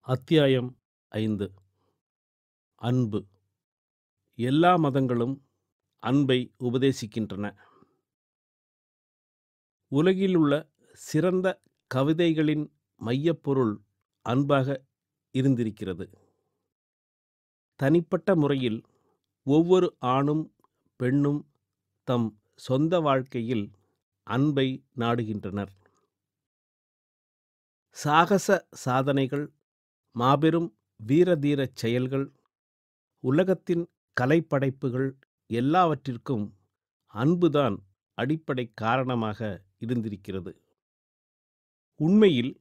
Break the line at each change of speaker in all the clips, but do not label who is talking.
அத்தியாயம் 5. அன்பு. எல்லா மதங்களும் அன்பை உபதேசிக்கின்றன. உலகிலுள்ள சிறந்த கவிதைகளின் மையப்பொருள் அன்பாக இருந்திருக்கிறது. தனிப்பட்ட முறையில் ஒவ்வொரு ஆணும் பெண்ணும் தம் சொந்த வாழ்க்கையில் அன்பை நாடுகின்றனர். சாகச சாதனைகள், மாபெரும் வீரதீரச் செயல்கள், உலகத்தின் கலைப்படைப்புகள் எல்லாவற்றிற்கும் அன்புதான் அடிப்படை காரணமாக இருந்திருக்கிறது. உண்மையில்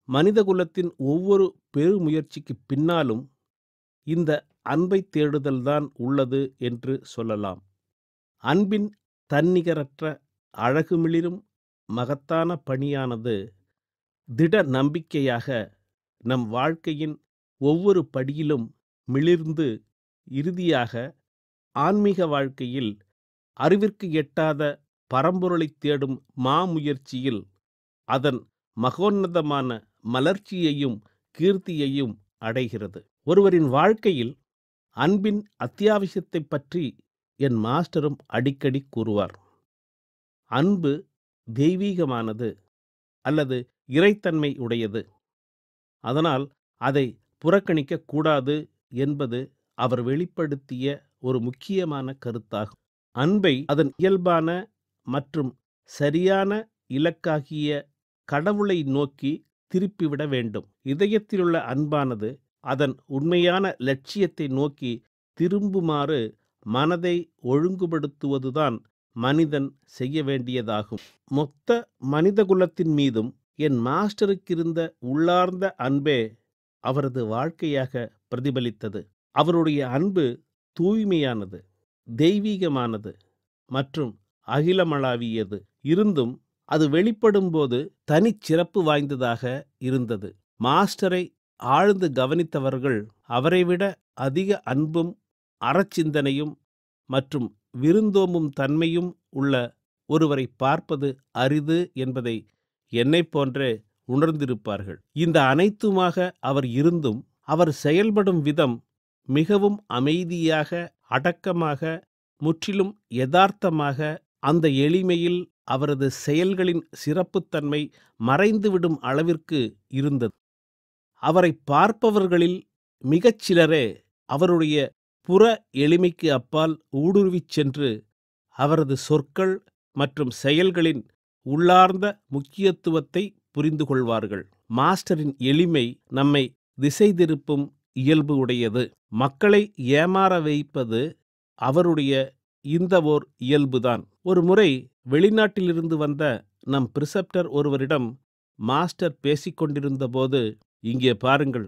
மனிதகுலத்தின் ஒவ்வொரு பெருமுயற்சிக்கு பின்னாலும் இந்த அன்பை தேடுதல்தான் உள்ளது என்று சொல்லலாம். அன்பின் தன்னிகரற்ற அழகுமிளிரும் மகத்தான பணியானது திட நம்பிக்கையாக நம் வாழ்க்கையின் ஒவ்வொரு படியிலும் மிளிர்ந்து இறுதியாக ஆன்மீக வாழ்க்கையில் அறிவிற்கு எட்டாத பரம்பொருளைத் தேடும் மாமுயற்சியில் அதன் மகோன்னதமான மலர்ச்சியையும் கீர்த்தியையும் அடைகிறது. ஒருவரின் வாழ்க்கையில் அன்பின் அத்தியாவசியத்தைப் பற்றி என் மாஸ்டரும் அடிக்கடி கூறுவார். அன்பு தெய்வீகமானது அல்லது இறைத்தன்மை உடையது. அதனால் அதை புறக்கணிக்க கூடாது என்பது அவர் வெளிப்படுத்திய ஒரு முக்கியமான கருத்தாகும். அன்பை அதன் இயல்பான மற்றும் சரியான இலக்காகிய கடவுளை நோக்கி திருப்பிவிட வேண்டும். இதயத்திலுள்ள அன்பானது அதன் உண்மையான லட்சியத்தை நோக்கி திரும்புமாறு மனதை ஒழுங்குபடுத்துவதுதான் மனிதன் செய்ய வேண்டியதாகும். மொத்த மனிதகுலத்தின் மீதும் என் மாஸ்டருக்கிருந்த உள்ளார்ந்த அன்பே அவரது வாழ்க்கையாக பிரதிபலித்தது. அவருடைய அன்பு தூய்மையானது, தெய்வீகமானது மற்றும் அகிலமளாவியது. இருந்தும் அது வெளிப்படும்போது தனிச்சிறப்பு வாய்ந்ததாக இருந்தது. மாஸ்டரை ஆழ்ந்து கவனித்தவர்கள் அவரைவிட அதிக அன்பும் அறச்சிந்தனையும் மற்றும் விருந்தோம்பும் தன்மையும் உள்ள ஒருவரை பார்ப்பது அரிது என்பதை என்னைப் போன்றே உணர்ந்திருப்பார்கள். இந்த அனைத்துமாக அவர் இருந்தும் அவர் செயல்படும் விதம் மிகவும் அமைதியாக, அடக்கமாக, முற்றிலும் யதார்த்தமாக, அந்த எளிமையில் அவரது செயல்களின் சிறப்புத்தன்மை மறைந்துவிடும் அளவிற்கு இருந்தது. அவரை பார்ப்பவர்களில் மிகச்சிலரே அவருடைய புற எளிமைக்கு அப்பால் ஊடுருவிச் சென்று அவரது சொற்கள் மற்றும் செயல்களின் உள்ளார்ந்த முக்கியத்துவத்தை புரிந்து கொள்வார்கள். மாஸ்டரின் எளிமை நம்மை திசை திருப்பும் இயல்பு உடையது. மக்களை ஏமாற வைப்பது அவருடைய இந்த ஓர் இயல்புதான். ஒரு முறை வெளிநாட்டிலிருந்து வந்த நம் பிரிசப்டர் ஒருவரிடம் மாஸ்டர் பேசிக்கொண்டிருந்த போது, இங்கே பாருங்கள்,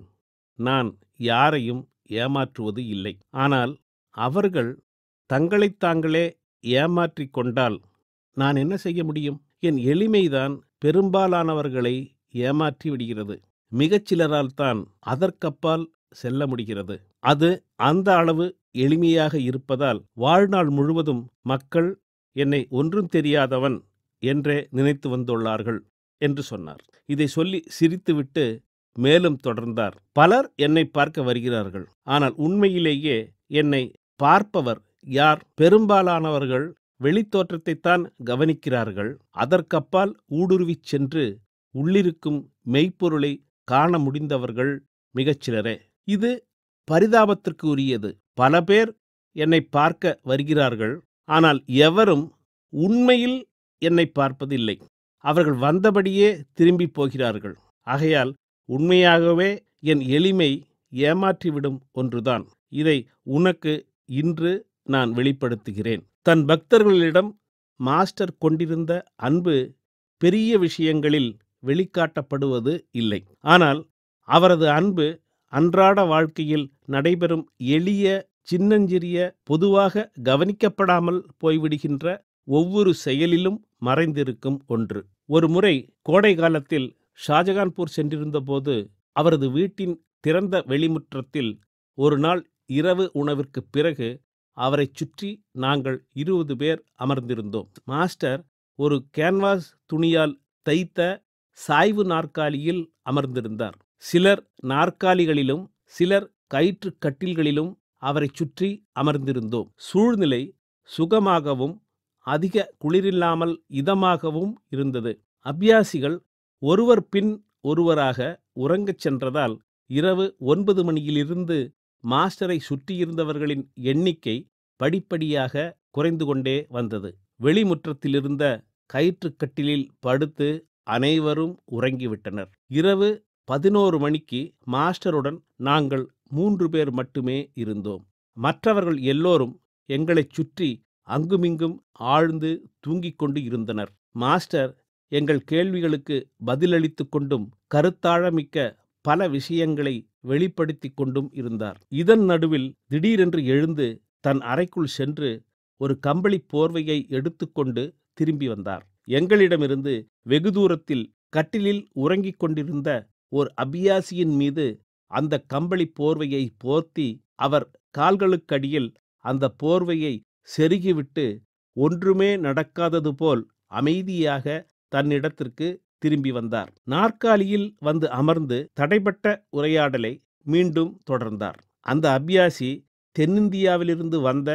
நான் யாரையும் ஏமாற்றுவது இல்லை. ஆனால் அவர்கள் தங்களைத் தாங்களே ஏமாற்றிக் கொண்டால் நான் என்ன செய்ய முடியும்? என் எளிமைதான் பெரும்பாலானவர்களை ஏமாற்றி விடுகிறது. மிகச்சிலரால் தான் அதற்கப்பால் செல்ல முடிகிறது. அது அந்த அளவு எளிமையாக இருப்பதால் வாழ்நாள் முழுவதும் மக்கள் என்னை ஒன்றும் தெரியாதவன் என்றே நினைத்து வந்துள்ளார்கள் என்று சொன்னார். இதை சொல்லி சிரித்துவிட்டு மேலும் தொடர்ந்தார். பலர் என்னை பார்க்க வருகிறார்கள். ஆனால் உண்மையிலேயே என்னை பார்ப்பவர் யார்? பெரும்பாலானவர்கள் வெளித்தோற்றத்தைத்தான் கவனிக்கிறார்கள். அதற்கப்பால் ஊடுருவிச் சென்று உள்ளிருக்கும் மெய்ப்பொருளை காண முடிந்தவர்கள் மிகச்சிலரே. இது பரிதாபத்திற்கு உரியது. பல பேர் என்னை பார்க்க வருகிறார்கள். ஆனால் எவரும் உண்மையில் என்னை பார்ப்பதில்லை. அவர்கள் வந்தபடியே திரும்பி போகிறார்கள். ஆகையால் உண்மையாகவே என் எளிமை ஏமாற்றிவிடும் ஒன்றுதான். இதை உனக்கு இன்று நான் வெளிப்படுத்துகிறேன். தன் பக்தர்களிடம் மாஸ்டர் கொண்டிருந்த அன்பு பெரிய விஷயங்களில் வெளிக்காட்டப்படுவது இல்லை. ஆனால் அவரது அன்பு அன்றாட வாழ்க்கையில் நடைபெறும் எளிய, சின்னஞ்சிறிய, பொதுவாக கவனிக்கப்படாமல் போய்விடுகின்ற ஒவ்வொரு செயலிலும் மறைந்திருக்கும் ஒன்று. ஒரு முறை கோடை காலத்தில் ஷாஜகான்பூர் சென்றிருந்தபோது அவரது வீட்டின் திறந்த வெளிமுற்றத்தில் ஒரு நாள் இரவு உணவிற்கு பிறகு அவரை சுற்றி நாங்கள் 20 பேர் அமர்ந்திருந்தோம். மாஸ்டர் ஒரு கேன்வாஸ் துணியால் தைத்த சாய்வு நாற்காலியில் அமர்ந்திருந்தார். சிலர் நாற்காலிகளிலும் சிலர் கயிற்றுக் கட்டில்களிலும் அவரைச் சுற்றி அமர்ந்திருந்தோம். சூழ்நிலை சுகமாகவும் அதிக குளிரில்லாமல் இதமாகவும் இருந்தது. அபியாசிகள் ஒருவர் பின் ஒருவராக உறங்கச் சென்றதால் இரவு 9 மணியிலிருந்து மாஸ்டரை சுற்றியிருந்தவர்களின் எண்ணிக்கை படிப்படியாக குறைந்து கொண்டே வந்தது. வெளிமுற்றத்திலிருந்த கயிற்றுக்கட்டிலில் படுத்து அனைவரும் உறங்கிவிட்டனர். இரவு 11 மணிக்கு மாஸ்டருடன் நாங்கள் 3 பேர் மட்டுமே இருந்தோம். மற்றவர்கள் எல்லோரும் எங்களைச் சுற்றி அங்குமிங்கும் ஆழ்ந்து தூங்கிக் கொண்டு இருந்தனர். மாஸ்டர் எங்கள் கேள்விகளுக்கு பதிலளித்து கொண்டும் கருத்தாழமிக்க பல விஷயங்களை வெளிப்படுத்திக் கொண்டும் இருந்தார். இதன் நடுவில் திடீரென்று எழுந்து தன் அறைக்குள் சென்று ஒரு கம்பளி போர்வையை எடுத்துக்கொண்டு திரும்பி வந்தார். எங்களிடமிருந்து வெகு தூரத்தில் கட்டிலில் உறங்கிக் கொண்டிருந்த ஓர் அபியாசியின் மீது அந்த கம்பளி போர்வையை போர்த்தி அவர் கால்களுக்கடியில் அந்த போர்வையை செருகிவிட்டு ஒன்றுமே நடக்காதது போல் அமைதியாக தன்னிடத்திற்கு திரும்பி வந்தார். நாற்காலியில் வந்து அமர்ந்து தடைபட்ட உரையாடலை மீண்டும் தொடர்ந்தார். அந்த அபியாசி தென்னிந்தியாவிலிருந்து வந்த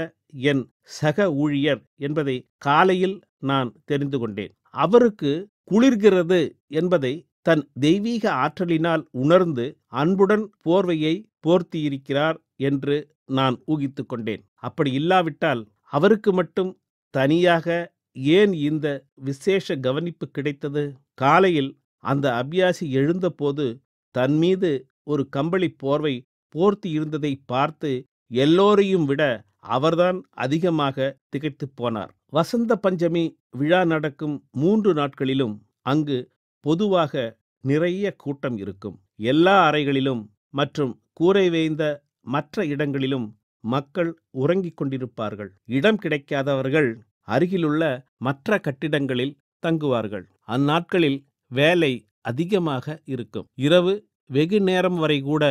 என் சக ஊழியர் என்பதை காலையில் நான் தெரிந்து கொண்டேன். அவருக்கு குளிர்கிறது என்பதை தன் தெய்வீக ஆற்றலினால் உணர்ந்து அன்புடன் போர்வையை போர்த்தியிருக்கிறார் என்று நான் ஊகித்து கொண்டேன். அப்படி இல்லாவிட்டால் அவருக்கு மட்டும் தனியாக ஏன் இந்த விசேஷ கவனிப்பு கிடைத்தது? காலையில் அந்த அபியாசி எழுந்தபோது தன் மீது ஒரு கம்பளி போர்வை போர்த்தி இருந்ததை பார்த்து எல்லோரையும் விட அவர்தான் அதிகமாக திகைத்துப் போனார். வசந்த பஞ்சமி விழா நடக்கும் 3 நாட்களிலும் அங்கு பொதுவாக நிறைய கூட்டம் இருக்கும். எல்லா அறைகளிலும் மற்றும் கூரை வேய்ந்த மற்ற இடங்களிலும் மக்கள் உறங்கிக் கொண்டிருப்பார்கள். இடம் கிடைக்காதவர்கள் அருகிலுள்ள மற்ற கட்டிடங்களில் தங்குவார்கள். அந்நாட்களில் வேலை அதிகமாக இருக்கும். இரவு வெகு நேரம் வரை கூட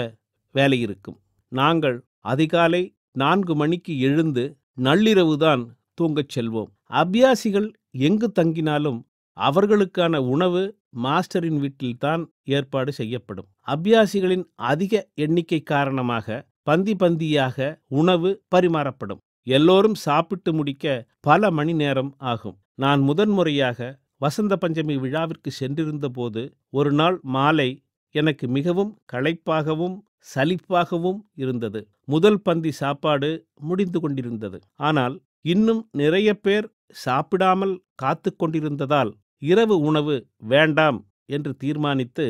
வேலை இருக்கும். நாங்கள் அதிகாலை 4 மணிக்கு எழுந்து நள்ளிரவுதான் தூங்கச் செல்வோம். அபியாசிகள் எங்கு தங்கினாலும் அவர்களுக்கான உணவு மாஸ்டரின் வீட்டில்தான் ஏற்பாடு செய்யப்படும். அபியாசிகளின் அதிக எண்ணிக்கை காரணமாக பந்தி பந்தியாக உணவு பரிமாறப்படும். எல்லோரும் சாப்பிட்டு முடிக்க பல மணி நேரம் ஆகும். நான் முதன்முறையாக வசந்த பஞ்சமி விழாவிற்கு சென்றிருந்த போது ஒரு நாள் மாலை எனக்கு மிகவும் களைப்பாகவும் சலிப்பாகவும் இருந்தது. முதல் பந்தி சாப்பாடு முடிந்து கொண்டிருந்தது. ஆனால் இன்னும் நிறைய பேர் சாப்பிடாமல் காத்து கொண்டிருந்ததால் இரவு உணவு வேண்டாம் என்று தீர்மானித்து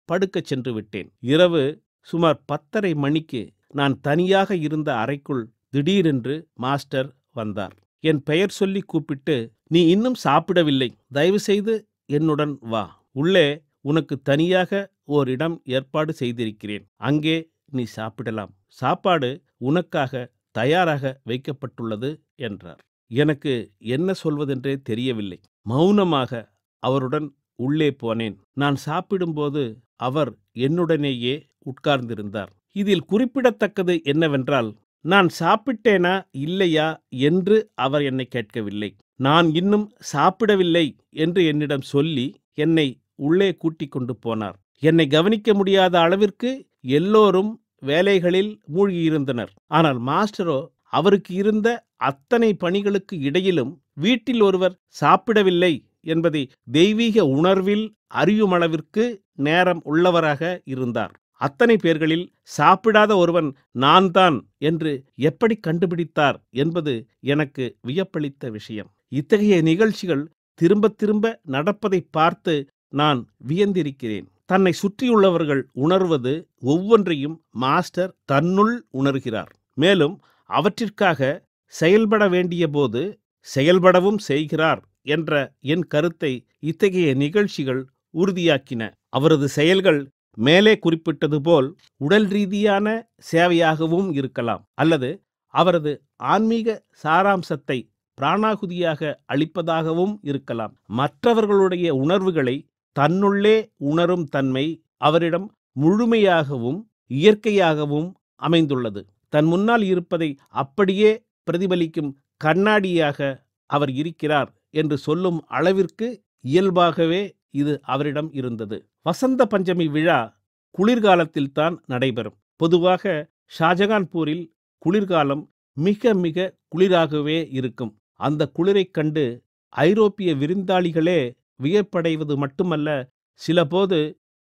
படுக்கச் சென்று விட்டேன். இரவு சுமார் 10:30 மணிக்கு நான் தனியாக இருந்த அறைக்குள் திடீரென்று மாஸ்டர் வந்தார். என் பெயர் சொல்லி கூப்பிட்டு, "நீ இன்னும் சாப்பிடவில்லை, தயவுசெய்து என்னுடன் வா. உள்ளே உனக்கு தனியாக ஓரிடம் ஏற்பாடு செய்திருக்கிறேன். அங்கே நீ சாப்பிடலாம். சாப்பாடு உனக்காக தயாராக வைக்கப்பட்டுள்ளது" என்றார். எனக்கு என்ன சொல்வதென்றே தெரியவில்லை. மௌனமாக அவருடன் உள்ளே போனேன். நான் சாப்பிடும்போது அவர் என்னுடனேயே உட்கார்ந்திருந்தார். இதில் குறிப்பிடத்தக்கது என்னவென்றால், நான் சாப்பிட்டேனா இல்லையா என்று அவர் என்னை கேட்கவில்லை. நான் இன்னும் சாப்பிடவில்லை என்று என்னிடம் சொல்லி என்னை உள்ளே கூட்டிக் கொண்டு போனார். என்னை கவனிக்க முடியாத அளவிற்கு எல்லோரும் வேலைகளில் மூழ்கியிருந்தனர். ஆனால் மாஸ்டரோ அவருக்கு இருந்த அத்தனை பணிகளுக்கு இடையிலும் வீட்டில் ஒருவர் சாப்பிடவில்லை என்பதை தெய்வீக உணர்வில் அறியுமளவிற்கு நேரம் உள்ளவராக இருந்தார். அத்தனை பேர்களில் சாப்பிடாத ஒருவன் நான் தான் என்று எப்படி கண்டுபிடித்தார் என்பது எனக்கு வியப்பளித்த விஷயம். இத்தகைய நிகழ்ச்சிகள் திரும்ப திரும்ப நடப்பதை பார்த்து நான் வியந்திருக்கிறேன். தன்னை சுற்றியுள்ளவர்கள் உணர்வது ஒவ்வொன்றையும் மாஸ்டர் தன்னுள் உணர்கிறார். மேலும் அவற்றிற்காக செயல்பட வேண்டிய போது செயல்படவும் செய்கிறார் என்ற என் கருத்தை இத்தகைய நிகழ்ச்சிகள் உறுதியாக்கின. அவரது செயல்கள் மேலே குறிப்பிட்டது போல் உடல் ரீதியான சேவையாகவும் இருக்கலாம், அல்லது அவரது ஆன்மீக சாராம்சத்தை பிராணாகுதியாக அளிப்பதாகவும் இருக்கலாம். மற்றவர்களுடைய உணர்வுகளை தன்னுள்ளே உணரும் தன்மை அவரிடம் முழுமையாகவும் இயற்கையாகவும் அமைந்துள்ளது. தன் முன்னால் இருப்பதை அப்படியே பிரதிபலிக்கும் கண்ணாடியாக அவர் இருக்கிறார் என்று சொல்லும் அளவிற்கு இயல்பாகவே இது அவரிடம் இருந்தது. வசந்த பஞ்சமி விழா குளிர்காலத்தில்தான் நடைபெறும். பொதுவாக ஷாஜகான்பூரில் குளிர்காலம் மிக மிக குளிராகவே இருக்கும். அந்த குளிரைக் கண்டு ஐரோப்பிய விருந்தாளிகளே வியப்படைவது மட்டுமல்ல, சிலபோது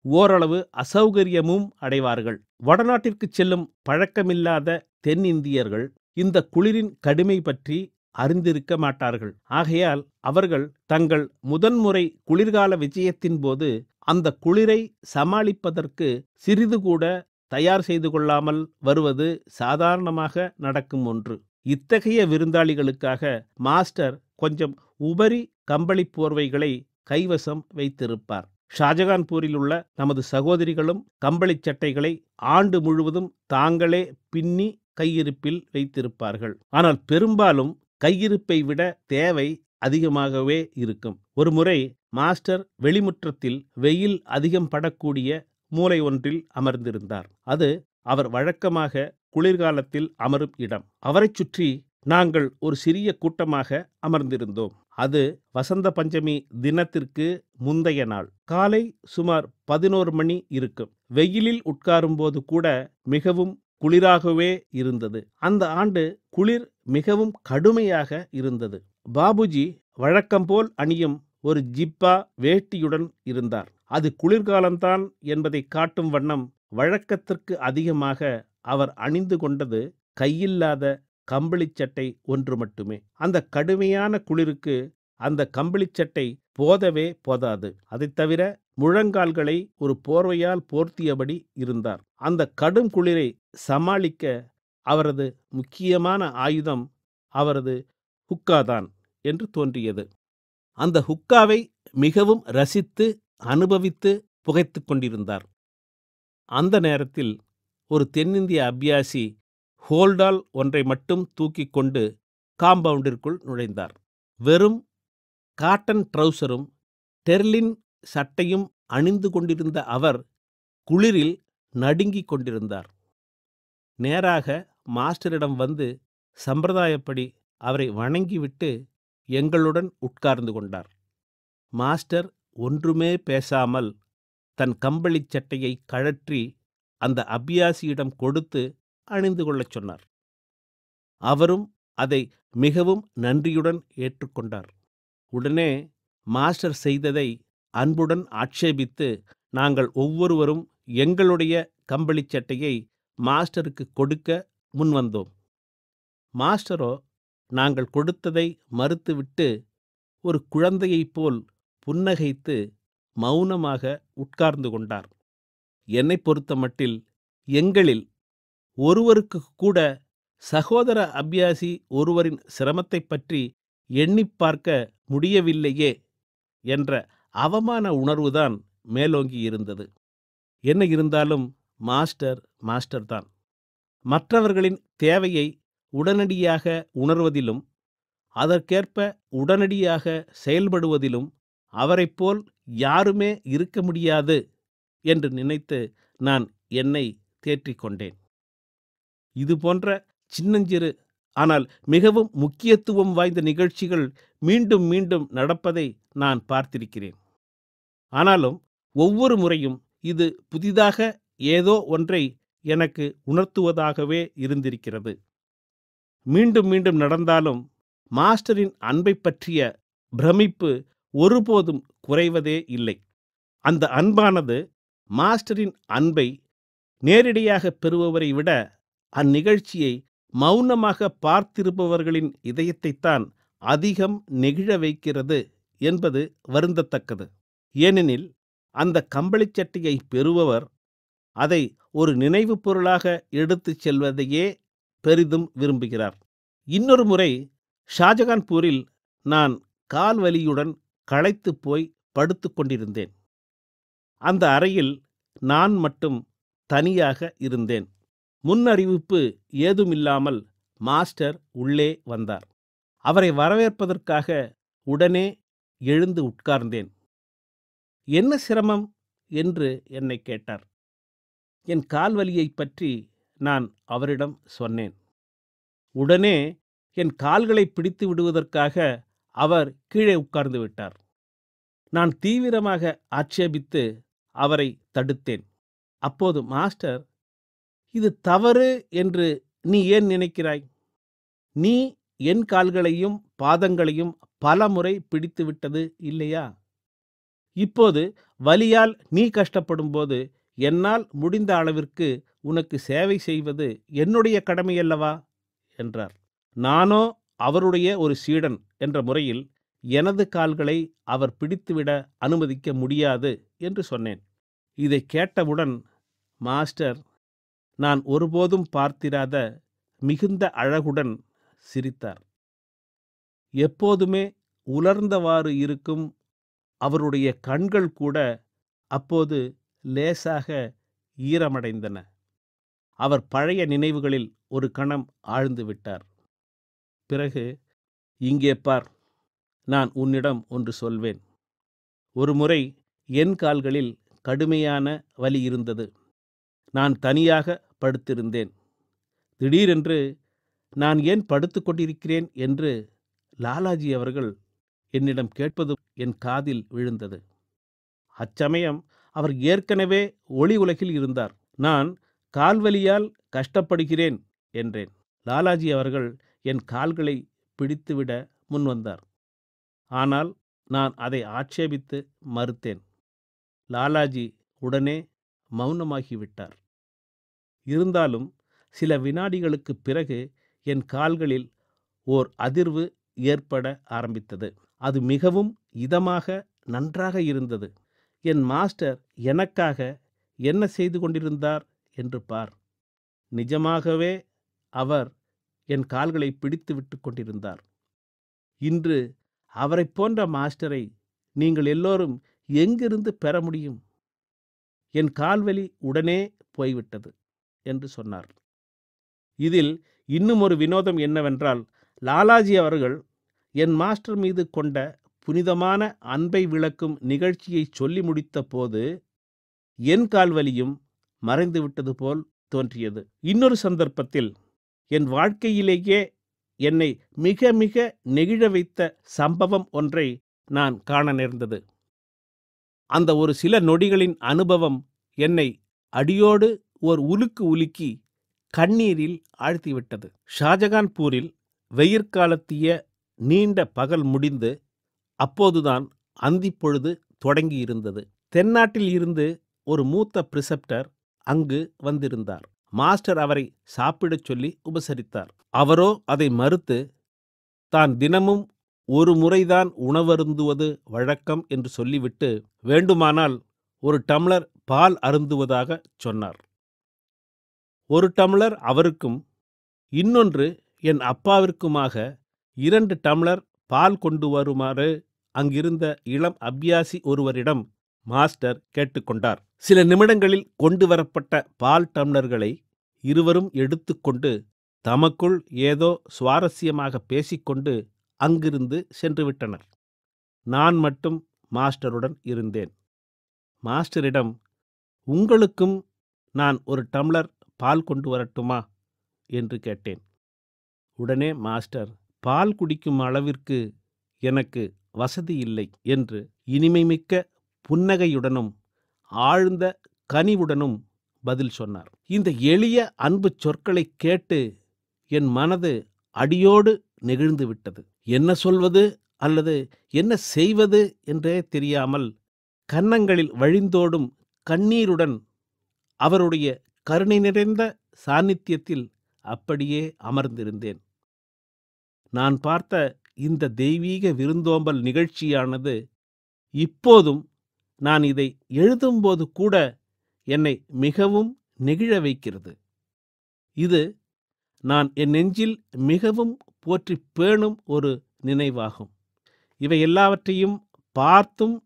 ஓரளவு அசௌகரியமும் அடைவார்கள். வடநாட்டிற்கு செல்லும் பழக்கமில்லாத தென்னிந்தியர்கள் இந்த குளிரின் கடுமை பற்றி அறிந்திருக்க மாட்டார்கள். ஆகையால் அவர்கள் தங்கள் முதன்முறை குளிர்கால விஜயத்தின் போது அந்த குளிரை சமாளிப்பதற்கு சிறிது கூட தயார் செய்து கொள்ளாமல் வருவது சாதாரணமாக நடக்கும் ஒன்று. இத்தகைய விருந்தாளிகளுக்காக மாஸ்டர் கொஞ்சம் உபரி கம்பளி போர்வைகளை கைவசம் வைத்திருப்பார். ஷாஜகான்பூரில் உள்ள நமது சகோதரிகளும் கம்பளி சட்டைகளை ஆண்டு முழுவதும் தாங்களே பின்னி கையிருப்பில் வைத்திருப்பார்கள். ஆனால் பெரும்பாலும் கையிருப்பை விட தேவை அதிகமாகவே இருக்கும். ஒருமுறை மாஸ்டர் வெளிமுற்றத்தில் வெயில் அதிகம் படக்கூடிய மூலை ஒன்றில் அமர்ந்திருந்தார். அது அவர் வழக்கமாக குளிர்காலத்தில் அமரும் இடம். அவரைச் சுற்றி நாங்கள் ஒரு சிறிய கூட்டமாக அமர்ந்திருந்தோம். அது வசந்த பஞ்சமி தினத்திற்கு முந்தைய நாள். காலை சுமார் 11 மணி இருக்கும். வெயிலில் உட்காரும்போது கூட மிகவும் குளிராகவே இருந்தது. அந்த ஆண்டு குளிர் மிகவும் கடுமையாக இருந்தது. பாபுஜி வழக்கம்போல் அணியும் ஒரு ஜிப்பா வேட்டியுடன் இருந்தார். அது குளிர்காலம்தான் என்பதை காட்டும் வண்ணம் வழக்கத்திற்கு அதிகமாக அவர் அணிந்து கொண்டது கையில்லாத கம்பளிச்சட்டை ஒன்று மட்டுமே. அந்த கடுமையான குளிருக்கு அந்த கம்பளிச்சட்டை போதவே போதாது. அதைத் தவிர முழங்கால்களை ஒரு போர்வையால் போர்த்தியபடி இருந்தார். அந்த கடும் குளிரை சமாளிக்க அவரது முக்கியமான ஆயுதம் அவரது ஹுக்காதான் என்று தோன்றியது. அந்த ஹுக்காவை மிகவும் ரசித்து அனுபவித்து புகைத்து கொண்டிருந்தார். அந்த நேரத்தில் ஒரு தென்னிந்திய அபியாசி ஹோல்டால் ஒன்றை மட்டும் தூக்கி கொண்டு காம்பவுண்டிற்குள் நுழைந்தார். வெறும் காட்டன் ட்ரவுசரும் டெர்லின் சட்டையும் அணிந்து கொண்டிருந்த அவர் குளிரில் நடுங்கிக் கொண்டிருந்தார். நேராக மாஸ்டரிடம் வந்து சம்பிரதாயப்படி அவரை வணங்கிவிட்டு எங்களுடன் உட்கார்ந்து கொண்டார். மாஸ்டர் ஒன்றுமே பேசாமல் தன் கம்பளிச் சட்டையை கழற்றி அந்த அபியாசியிடம் கொடுத்து அணிந்து கொள்ளச் சொன்னார். அவரும் அதை மிகவும் நன்றியுடன் ஏற்றுக்கொண்டார். உடனே மாஸ்டர் செய்ததை அன்புடன் ஆட்சேபித்து நாங்கள் ஒவ்வொருவரும் எங்களுடைய கம்பளிச் சட்டையை மாஸ்டருக்கு கொடுக்க முன்வந்தோம். மாஸ்டரோ நாங்கள் கொடுத்ததை மறுத்துவிட்டு ஒரு குழந்தையைப் போல் புன்னகைத்து மௌனமாக உட்கார்ந்து கொண்டார். என்னை பொறுத்தமட்டில் எங்களில் ஒருவருக்கு கூட சகோதர அபியாசி ஒருவரின் சிரமத்தை பற்றி எண்ணிப் பார்க்க முடியவில்லையே என்ற அவமான உணர்வுதான் மேலோங்கி இருந்தது. என்ன இருந்தாலும் மாஸ்டர்தான். மற்றவர்களின் தேவையை உடனடியாக உணர்வதிலும் அதற்கேற்ப உடனடியாக செயல்படுவதிலும் அவரைப்போல் யாருமே இருக்க முடியாது என்று நினைத்து நான் என்னை தேற்றிக்கொண்டேன். இதுபோன்ற சின்னஞ்சிறு ஆனால் மிகவும் முக்கியத்துவம் வாய்ந்த நிகழ்ச்சிகள் மீண்டும் மீண்டும் நடப்பதை நான் பார்த்திருக்கிறேன். ஆனாலும் ஒவ்வொரு முறையும் இது புதிதாக ஏதோ ஒன்றை எனக்கு உணர்த்துவதாகவே இருந்திருக்கிறது. மீண்டும் மீண்டும் நடந்தாலும் மாஸ்டரின் அன்பை பற்றிய பிரமிப்பு ஒருபோதும் குறைவதே இல்லை. அந்த அன்பானது மாஸ்டரின் அன்பை நேரடியாக பெறுபவரை விட அந்நிகழ்ச்சியை மௌனமாக பார்த்திருப்பவர்களின் இதயத்தைத்தான் அதிகம் நெகிழ வைக்கிறது என்பது வருந்தத்தக்கது. ஏனெனில் அந்த கம்பளிச் சட்டையை பெறுபவர் அதை ஒரு நினைவு பொருளாக எடுத்துச் செல்வதையே பெரிதும் விரும்புகிறார். இன்னொரு முறை ஷாஜகான்பூரில் நான் கால்வலியுடன் களைத்து போய் படுத்து கொண்டிருந்தேன். அந்த அறையில் நான் மட்டும் தனியாக இருந்தேன். முன்னறிவிப்பு ஏதுமில்லாமல் மாஸ்டர் உள்ளே வந்தார். அவரை வரவேற்பதற்காக உடனே எழுந்து உட்கார்ந்தேன். என்ன சிரமம் என்று என்னை கேட்டார். என் கால்வலியை பற்றி நான் அவரிடம் சொன்னேன். உடனே என் கால்களை பிடித்து விடுவதற்காக அவர் கீழே உட்கார்ந்து விட்டார். நான் தீவிரமாக ஆட்சேபித்து அவரை தடுத்தேன். அப்போது மாஸ்டர், இது தவறு என்று நீ ஏன் நினைக்கிறாய்? நீ என் கால்களையும் பாதங்களையும் பலமுறை பிடித்துவிட்டது இல்லையா? இப்போது வலியால் நீ கஷ்டப்படும்போது என்னால் முடிந்த அளவிற்கு உனக்கு சேவை செய்வது என்னுடைய கடமையல்லவா என்றார். நானோ அவருடைய ஒரு சீடன் என்ற முறையில் எனது கால்களை அவர் பிடித்துவிட அனுமதிக்க முடியாது என்று சொன்னேன். இதை கேட்டவுடன் மாஸ்டர் நான் ஒருபோதும் பார்த்திராத மிகுந்த அழகுடன் சிரித்தார். எப்போதுமே உலர்ந்தவாறு இருக்கும் அவருடைய கண்கள் கூட அப்போது லேசாக ஈரமடைந்தன. அவர் பழைய நினைவுகளில் ஒரு கணம் ஆழ்ந்து விட்டார். பிறகு, இங்கே பார், நான் உன்னிடம் ஒன்று சொல்வேன். ஒருமுறை என் கால்களில் கடுமையான வலி இருந்தது. நான் தனியாக படுத்திருந்தேன். திடீரென்று நான் ஏன் படுத்துக் கொண்டிருக்கிறேன் என்று லாலாஜி அவர்கள் என்னிடம் கேட்பது என் காதில் விழுந்தது. அச்சமயம் அவர் ஏற்கனவே ஒளி உலகில் இருந்தார். நான் கால்வலியால் கஷ்டப்படுகிறேன் என்றேன். லாலாஜி அவர்கள் என் கால்களை பிடித்துவிட முன்வந்தார். ஆனால் நான் அதை ஆட்சேபித்து மறுத்தேன். லாலாஜி உடனே மௌனமாகிவிட்டார். இருந்தாலும் சில வினாடிகளுக்குப் பிறகு என் கால்களில் ஓர் அதிர்வு ஏற்பட ஆரம்பித்தது. அது மிகவும் இதமாக நன்றாக இருந்தது. என் மாஸ்டர் எனக்காக என்ன செய்து கொண்டிருந்தார் என்று பார். நிஜமாகவே அவர் என் கால்களை பிடித்து விட்டு கொண்டிருந்தார். இன்று அவரைப் போன்ற மாஸ்டரை நீங்கள் எல்லோரும் எங்கிருந்து பெற முடியும்? என் கால்வலி உடனே போய்விட்டது என்று சொன்னார். இதில் இன்னும் ஒரு வினோதம் என்னவென்றால், லாலாஜி அவர்கள் என் மாஸ்டர் மீது கொண்ட புனிதமான அன்பை விளக்கும் நிகழ்ச்சியை சொல்லி முடித்த போது என் கால்வலியும் மறைந்துவிட்டது போல் தோன்றியது. இன்னொரு சந்தர்ப்பத்தில் என் வாழ்க்கையிலேயே என்னை மிக மிக நெகிழ வைத்த சம்பவம் ஒன்றை நான் காண நேர்ந்தது. அந்த ஒரு சில நொடிகளின் அனுபவம் என்னை அடியோடு ஓர் உலுக்கு உலுக்கி கண்ணீரில் ஆழ்த்திவிட்டது. ஷாஜகான்பூரில் வெயிற்காலத்திய நீண்ட பகல் முடிந்து அப்போதுதான் அந்திப்பொழுது தொடங்கியிருந்தது. தென்னாட்டில் இருந்து ஒரு மூத்த பிரிசப்டர் அங்கு வந்திருந்தார். மாஸ்டர் அவரை சாப்பிடச் சொல்லி உபசரித்தார். அவரோ அதை மறுத்து, தான் தினமும் ஒரு முறைதான் உணவருந்துவது வழக்கம் என்று சொல்லிவிட்டு, வேண்டுமானால் ஒரு டம்ளர் பால் அருந்துவதாக சொன்னார். ஒரு டம்ளர் அவருக்கும் இன்னொன்று என் அப்பாவிற்குமாக 2 டம்ளர் பால் கொண்டு வருமாறு அங்கிருந்த இளம் அபியாசி ஒருவரிடம் மாஸ்டர் கேட்டுக்கொண்டார். சில நிமிடங்களில் கொண்டு வரப்பட்ட பால் டம்ளர்களை இருவரும் எடுத்துக்கொண்டு தமக்குள் ஏதோ சுவாரஸ்யமாக பேசிக்கொண்டு அங்கிருந்து சென்றுவிட்டனர். நான் மட்டும் மாஸ்டருடன் இருந்தேன். மாஸ்டரிடம், உங்களுக்கும் நான் ஒரு டம்ளர் பால் கொண்டு வரட்டுமா என்று கேட்டேன். உடனே மாஸ்டர், பால் குடிக்கும் அளவிற்கு எனக்கு வசதி இல்லை என்று இனிமைமிக்க புன்னகையுடனும் ஆழ்ந்த கனிவுடனும் பதில் சொன்னார். இந்த எளிய அன்பு சொற்களை கேட்டு என் மனது அடியோடு நெகிழ்ந்து விட்டது. என்ன சொல்வது அல்லது என்ன செய்வது என்றே தெரியாமல் கன்னங்களில் வழிந்தோடும் கண்ணீருடன் அவருடைய கருணை நிறைந்த சாநித்தியத்தில் அப்படியே அமர்ந்திருந்தேன். நான் பார்த்த இந்த தெய்வீக விருந்தோம்பல் நிகழ்ச்சியானது இப்போதும் நான் இதை எழுதும்போது கூட என்னை மிகவும் நெகிழ வைக்கிறது. இது நான் என் நெஞ்சில் மிகவும் போற்றி பேணும் ஒரு நினைவாகும். இவை எல்லாவற்றையும் பார்த்தும்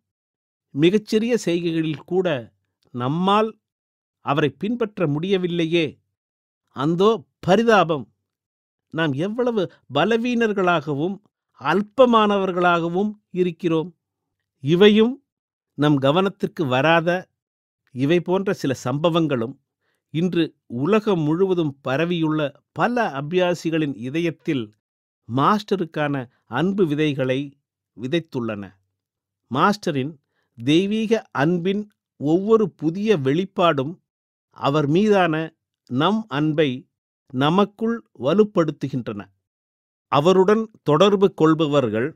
மிகச்சிறிய செய்கைகளில் கூட நம்மால் அவரை பின்பற்ற முடியவில்லையே, அந்தோ பரிதாபம்! நாம் எவ்வளவு பலவீனர்களாகவும் அல்பமானவர்களாகவும் இருக்கிறோம். இவையும் நம் கவனத்திற்கு வராத இவை போன்ற சில சம்பவங்களும் இன்று உலகம் முழுவதும் பரவியுள்ள பல அபியாசிகளின் இதயத்தில் மாஸ்டருக்கான அன்பு விதைகளை விதைத்துள்ளன. மாஸ்டரின் தெய்வீக அன்பின் ஒவ்வொரு புதிய வெளிப்பாடும் அவர் மீதான நம் அன்பை நமக்குள் வலுப்படுத்துகின்றன. அவருடன் தொடர்பு கொள்பவர்கள்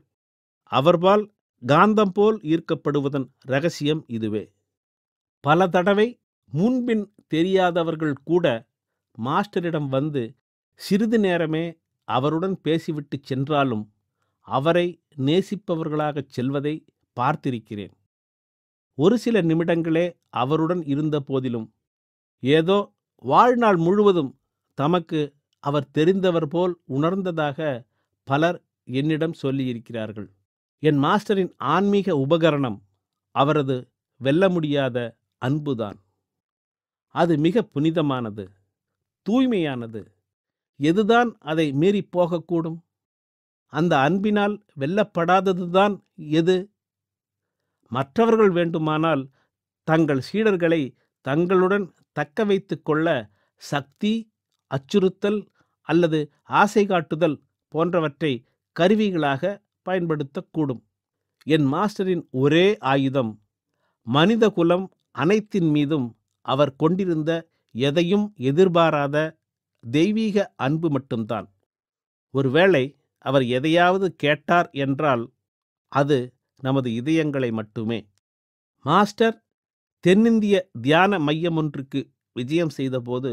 அவர்பால் காந்தம் போல் ஈர்க்கப்படுவதன் இரகசியம் இதுவே. பல தடவை முன்பின் தெரியாதவர்கள் கூட மாஸ்டரிடம் வந்து சிறிது நேரமே அவருடன் பேசிவிட்டு சென்றாலும் அவரை நேசிப்பவர்களாகச் செல்வதை பார்த்திருக்கிறேன். ஒரு சில நிமிடங்களே அவருடன் இருந்த போதிலும் ஏதோ வாழ்நாள் முழுவதும் தமக்கு அவர் தெரிந்தவர் போல் உணர்ந்ததாக பலர் என்னிடம் சொல்லியிருக்கிறார்கள். என் மாஸ்டரின் ஆன்மீக உபகரணம் அவரது வெல்ல முடியாத அன்புதான். அது மிக புனிதமானது, தூய்மையானது. எதுதான் அதை மீறி போகக்கூடும்? அந்த அன்பினால் வெல்லப்படாததுதான் எது? மற்றவர்கள் வேண்டுமானால் தங்கள் சீடர்களை தங்களுடன் தக்க வைத்து கொள்ள சக்தி, அச்சுறுத்தல் அல்லது ஆசை காட்டுதல் போன்றவற்றை கருவிகளாக பயன்படுத்தக்கூடும். என் மாஸ்டரின் ஒரே ஆயுதம் மனித குலம் அனைத்தின் மீதும் அவர் கொண்டிருந்த எதையும் எதிர்பாராத தெய்வீக அன்பு மட்டும்தான். ஒருவேளை அவர் எதையாவது கேட்டார் என்றால் அது நமது இதயங்களை மட்டுமே. மாஸ்டர் தென்னிந்திய தியான மையம் ஒன்றுக்கு விஜயம் செய்தபோது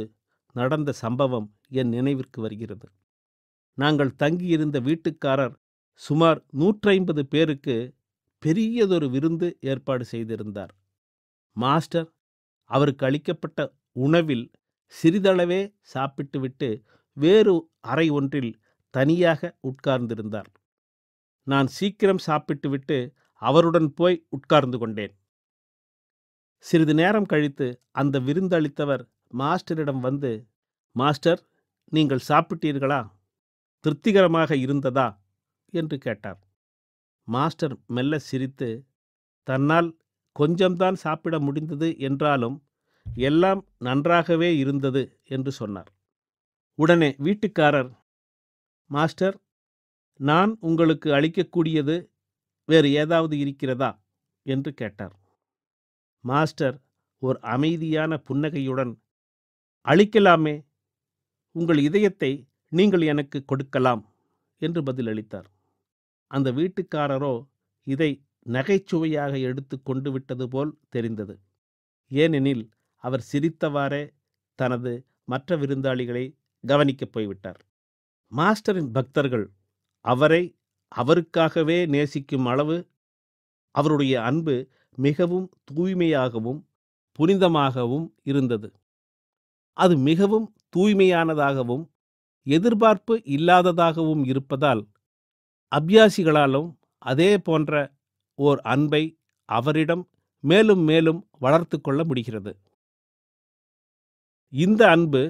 நடந்த சம்பவம் என் நினைவிற்கு வருகிறது. நாங்கள் தங்கியிருந்த வீட்டுக்காரர் சுமார் 150 பேருக்கு பெரியதொரு விருந்து ஏற்பாடு செய்திருந்தார். மாஸ்டர் அவருக்கு அளிக்கப்பட்ட உணவில் சிறிதளவே சாப்பிட்டுவிட்டு வேறு அறை ஒன்றில் தனியாக உட்கார்ந்திருந்தார். நான் சீக்கிரம் சாப்பிட்டுவிட்டு அவருடன் போய் உட்கார்ந்து கொண்டேன். சிறிது நேரம் கழித்து அந்த விருந்தளித்தவர் மாஸ்டரிடம் வந்து, மாஸ்டர், நீங்கள் சாப்பிட்டீர்களா? திருப்திகரமாக இருந்ததா என்று கேட்டார். மாஸ்டர் மெல்ல சிரித்து, தன்னால் கொஞ்சம்தான் சாப்பிட முடிந்தது என்றாலும் எல்லாம் நன்றாகவே இருந்தது என்று சொன்னார். உடனே வீட்டுக்காரர், மாஸ்டர், நான் உங்களுக்கு அளிக்கக்கூடியது வேறு ஏதாவது இருக்கிறதா என்று கேட்டார். மாஸ்டர் ஒரு அமைதியான புன்னகையுடன், அளிக்கலாமே, உங்கள் இதயத்தை நீங்கள் எனக்கு கொடுக்கலாம் என்று பதிலளித்தார். அந்த வீட்டுக்காரரோ இதை நகைச்சுவையாக எடுத்து கொண்டு விட்டது போல் தெரிந்தது. ஏனெனில் அவர் சிரித்தவாறே தனது மற்ற விருந்தாளிகளை கவனிக்கப் போய்விட்டார். மாஸ்டரின் பக்தர்கள் அவரை அவருக்காகவே நேசிக்கும் அளவு அவருடைய அன்பு மிகவும் தூய்மையாகவும் புனிதமாகவும் இருந்தது. அது மிகவும் தூய்மையானதாகவும் எதிர்பார்ப்பு இல்லாததாகவும் இருப்பதால் அபியாசிகளாலும் அதே போன்ற ஓர் அன்பை அவரிடம் மேலும் மேலும் வளர்த்து கொள்ள முடிகிறது. இந்த அன்பு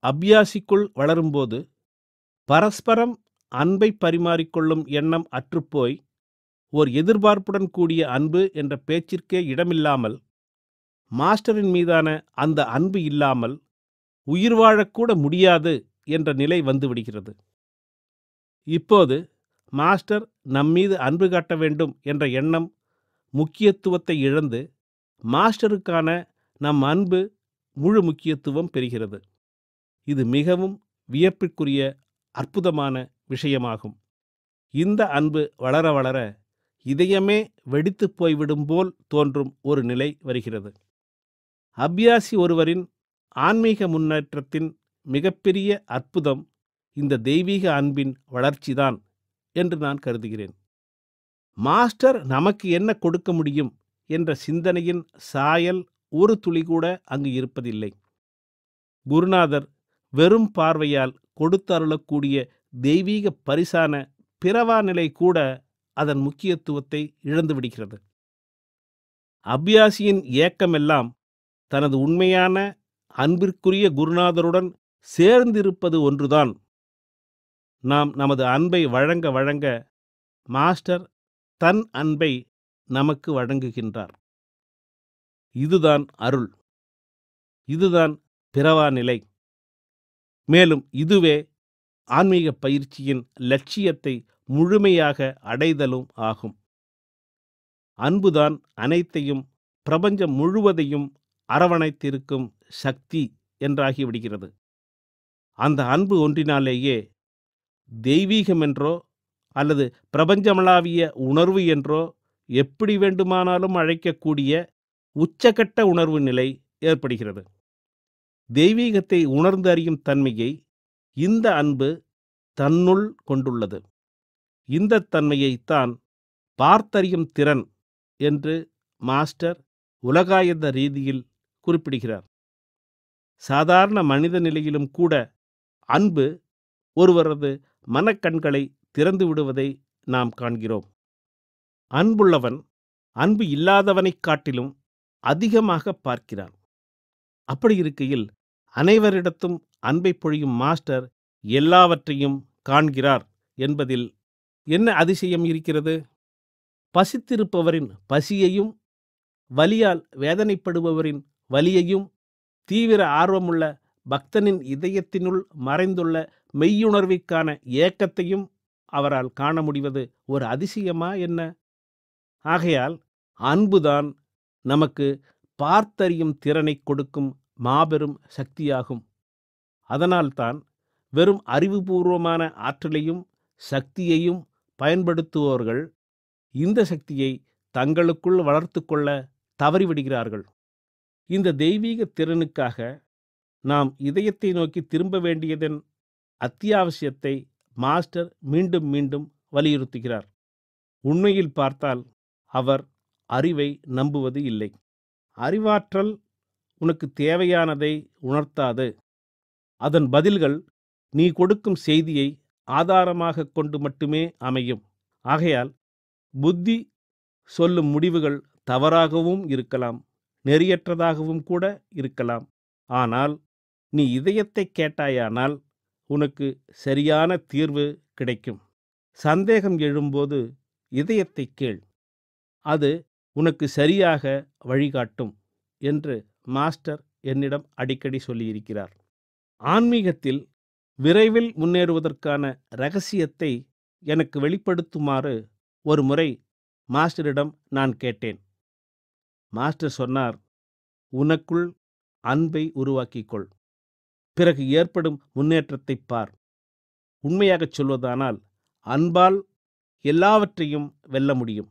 அபியாசிக்குள் வளரும்போது பரஸ்பரம் அன்பை பரிமாறிக்கொள்ளும் எண்ணம் அற்றுப்போய் ஓர் எதிர்பார்ப்புடன் கூடிய அன்பு என்ற பேச்சிற்கே இடமில்லாமல், மாஸ்டரின் மீதான அந்த அன்பு இல்லாமல் உயிர் வாழக்கூட முடியாது என்ற நிலை வந்துவிடுகிறது. இப்போது மாஸ்டர் நம்மீது அன்பு காட்ட வேண்டும் என்ற எண்ணம் முக்கியத்துவத்தை இழந்து மாஸ்டருக்கான நம் அன்பு முழு முக்கியத்துவம் பெறுகிறது. இது மிகவும் வியப்பிற்குரிய அற்புதமான விஷயமாகும். இந்த அன்பு வளர வளர இதயமே வெடித்து போய்விடும் போல் தோன்றும் ஒரு நிலை வருகிறது. அபியாசி ஒருவரின் ஆன்மீக முன்னேற்றத்தின் மிகப்பெரிய அற்புதம் இந்த தெய்வீக அன்பின் வளர்ச்சிதான் என்று நான் கருதுகிறேன். மாஸ்டர் நமக்கு என்ன கொடுக்க முடியும் என்ற சிந்தனையின் சாயல் ஒரு துளி கூட அங்கு இருப்பதில்லை. குருநாதர் வெறும் பார்வையால் கொடுத்தருளக்கூடிய தெய்வீக பரிசான பிறவா நிலை கூட அதன் முக்கியத்துவத்தை இழந்துவிடுகிறது. அபியாசியின் ஏக்கமெல்லாம் தனது உண்மையான அன்பிற்குரிய குருநாதருடன் சேர்ந்திருப்பது ஒன்றுதான். நாம் நமது அன்பை வழங்க வழங்க மாஸ்டர் தன் அன்பை நமக்கு வழங்குகின்றார். இதுதான் அருள். இதுதான் பிறவா நிலை. மேலும் இதுவே ஆன்மீக பயிற்சியின் லட்சியத்தை முழுமையாக அடைதலும் ஆகும். அன்புதான் அனைத்தையும், பிரபஞ்சம் முழுவதையும் அரவணைத்திருக்கும் சக்தி என்றாகிவிடுகிறது. அந்த அன்பு ஒன்றினாலேயே தெய்வீகம் என்றோ அல்லது பிரபஞ்சமளாவிய உணர்வு என்றோ எப்படி வேண்டுமானாலும் அழைக்கக்கூடிய உச்சகட்ட உணர்வு நிலை ஏற்படுகிறது. தெய்வீகத்தை உணர்ந்து அறியும் தன்மையை இந்த அன்பு தன்னுள் கொண்டுள்ளது. இந்த தன்மையைத்தான் பார்த்தறியும் திறன் என்று மாஸ்டர் உலகாயத ரீதியில் குறிப்பிடுகிறார். சாதாரண மனித நிலையிலும் கூட அன்பு ஒருவரது மனக்கண்களை திறந்து விடுவதை நாம் காண்கிறோம். அன்புள்ளவன் அன்பு இல்லாதவனைக் காட்டிலும் அதிகமாக பார்க்கிறான். அப்படி இருக்கையில் அனைவரிடத்தும் அன்பை பொழியும் மாஸ்டர் எல்லாவற்றையும் காண்கிறார் என்பதில் என்ன அதிசயம் இருக்கிறது? பசித்திருப்பவரின் பசியையும், வலியால் வேதனைப்படுபவரின் வலியையும், தீவிர ஆர்வமுள்ள பக்தனின் இதயத்தினுள் மறைந்துள்ள மெய்யுணர்விற்கான ஏக்கத்தையும் அவரால் காண முடிவது ஒரு அதிசயமா என்ன? ஆகையால் அன்புதான் நமக்கு பார்த்தறியும் திறனை கொடுக்கும் மாபெரும் சக்தியாகும். அதனால்தான் வெறும் அறிவுபூர்வமான ஆற்றலையும் சக்தியையும் பயன்படுத்துபவர்கள் இந்த சக்தியை தங்களுக்குள் வளர்த்து கொள்ள தவறிவிடுகிறார்கள். இந்த தெய்வீக திறனுக்காக நாம் இதயத்தை நோக்கி திரும்ப வேண்டியதன் அத்தியாவசியத்தை மாஸ்டர் மீண்டும் மீண்டும் வலியுறுத்துகிறார். உண்மையில் பார்த்தால் அவர் அறிவை நம்புவது இல்லை. அறிவாற்றல் உனக்கு தேவையானதை உணர்த்தாது. அதன் பதில்கள் நீ கொடுக்கும் செய்தியை ஆதாரமாக கொண்டு மட்டுமே அமையும். ஆகையால் புத்தி சொல்லும் முடிவுகள் தவறாகவும் இருக்கலாம், நெறியற்றதாகவும் கூட இருக்கலாம். ஆனால் நீ இதயத்தை கேட்டாயானால் உனக்கு சரியான தீர்வு கிடைக்கும். சந்தேகம் எழும்போது இதயத்தை கேள், அது உனக்கு சரியாக வழிகாட்டும் என்று மாஸ்டர் என்னிடம் அடிக்கடி சொல்லியிருக்கிறார். ஆன்மீகத்தில் விரைவில் முன்னேறுவதற்கான இரகசியத்தை எனக்கு வெளிப்படுத்துமாறு ஒரு முறை மாஸ்டரிடம் நான் கேட்டேன். மாஸ்டர் சொன்னார், உனக்குள் அன்பை உருவாக்கிக்கொள், பிறகு ஏற்படும் முன்னேற்றத்தை பார். உண்மையாகச் சொல்வதானால் அன்பால் எல்லாவற்றையும் வெல்ல முடியும்.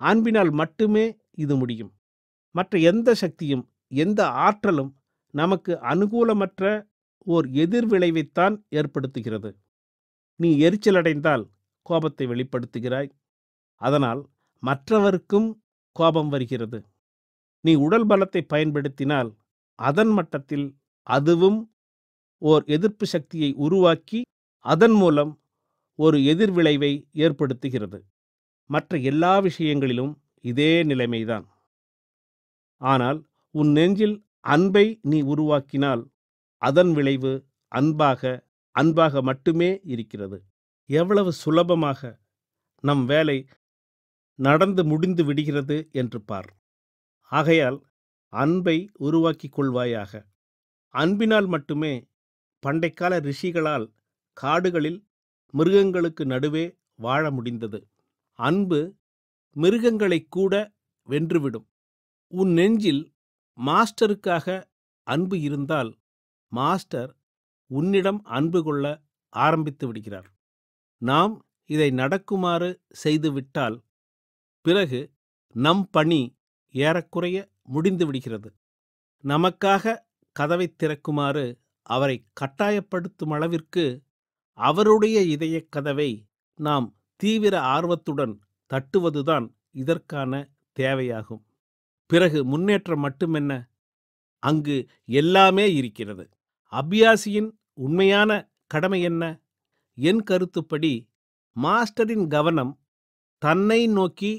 அன்பினால் மட்டுமே இது முடியும். மற்ற எந்த சக்தியும் எந்த ஆற்றலும் நமக்கு அனுகூலமற்ற ஓர் எதிர்விளைவைத்தான் ஏற்படுத்துகிறது. நீ எரிச்சலடைந்தால் கோபத்தை வெளிப்படுத்துகிறாய். அதனால் மற்றவருக்கும் கோபம் வருகிறது. நீ உடல் பலத்தை பயன்படுத்தினால் அதன் மட்டத்தில் அதுவும் ஓர் எதிர்ப்பு சக்தியை உருவாக்கி அதன் மூலம் ஒரு எதிர்விளைவை ஏற்படுத்துகிறது. மற்ற எல்லா விஷயங்களிலும் இதே நிலைமைதான். ஆனால் உன் நெஞ்சில் அன்பை நீ உருவாக்கினால் அதன் விளைவு அன்பாக மட்டுமே இருக்கிறது. எவ்வளவு சுலபமாக நம் வேலை நடந்து முடிந்து விடுகிறது என்று பார். ஆகையால் அன்பை உருவாக்கிக் கொள்வாயாக. அன்பினால் மட்டுமே பண்டைக்கால ரிஷிகளால் காடுகளில் மிருகங்களுக்கு நடுவே வாழ முடிந்தது. அன்பு மிருகங்களை கூட வென்றுவிடும். உன் நெஞ்சில் மாஸ்டருக்காக அன்பு இருந்தால் மாஸ்டர் உன்னிடம் அன்பு கொள்ள ஆரம்பித்து விடுகிறார். நாம் இதை நடக்குமாறு செய்துவிட்டால் பிறகு நம் பணி ஏறக்குறைய முடிந்து விடுகிறது. நமக்காக கதவை திறக்குமாறு அவரை கட்டாயப்படுத்தும் அளவிற்கு அவருடைய இதயக் கதவை நாம் தீவிர ஆர்வத்துடன் தட்டுவதுதான் இதற்கான தேவையாகும். பிறகு முன்னேற்றம் மட்டுமென்ன, அங்கு எல்லாமே இருக்கிறது. அபியாசியின் உண்மையான கடமை என்ன? என் கருத்துப்படி மாஸ்டரின் கவனம் தன்னை நோக்கி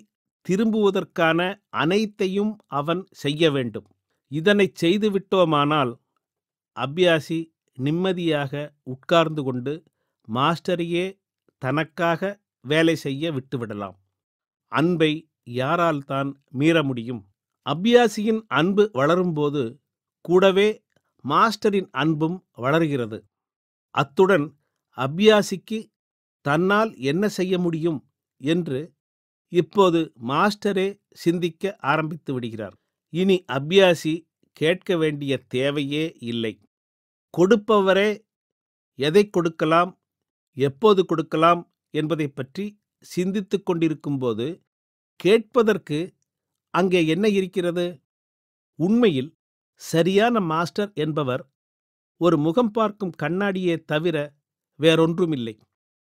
திரும்புவதற்கான அனைத்தையும் அவன் செய்ய வேண்டும். இதனை செய்துவிட்டோமானால் அபியாசி நிம்மதியாக உட்கார்ந்து கொண்டு மாஸ்டரையே தனக்காக வேலை செய்ய விட்டுவிடலாம். அன்பை யாரால் தான் மீற முடியும்? அபியாசியின் அன்பு வளரும்போது கூடவே மாஸ்டரின் அன்பும் வளர்கிறது. அத்துடன் அபியாசிக்கு தன்னால் என்ன செய்ய முடியும் என்று இப்போது மாஸ்டரே சிந்திக்க ஆரம்பித்து விடுகிறார். இனி அபியாசி கேட்க வேண்டிய தேவையே இல்லை. கொடுப்பவரே எதை கொடுக்கலாம், எப்போது கொடுக்கலாம் என்பதைப் பற்றி சிந்தித்துக் கொண்டிருக்கும்போது கேட்பதற்கு அங்கே என்ன இருக்கிறது? உண்மையில் சரியான மாஸ்டர் என்பவர் ஒரு முகம் பார்க்கும் கண்ணாடியே தவிர வேறொன்றுமில்லை.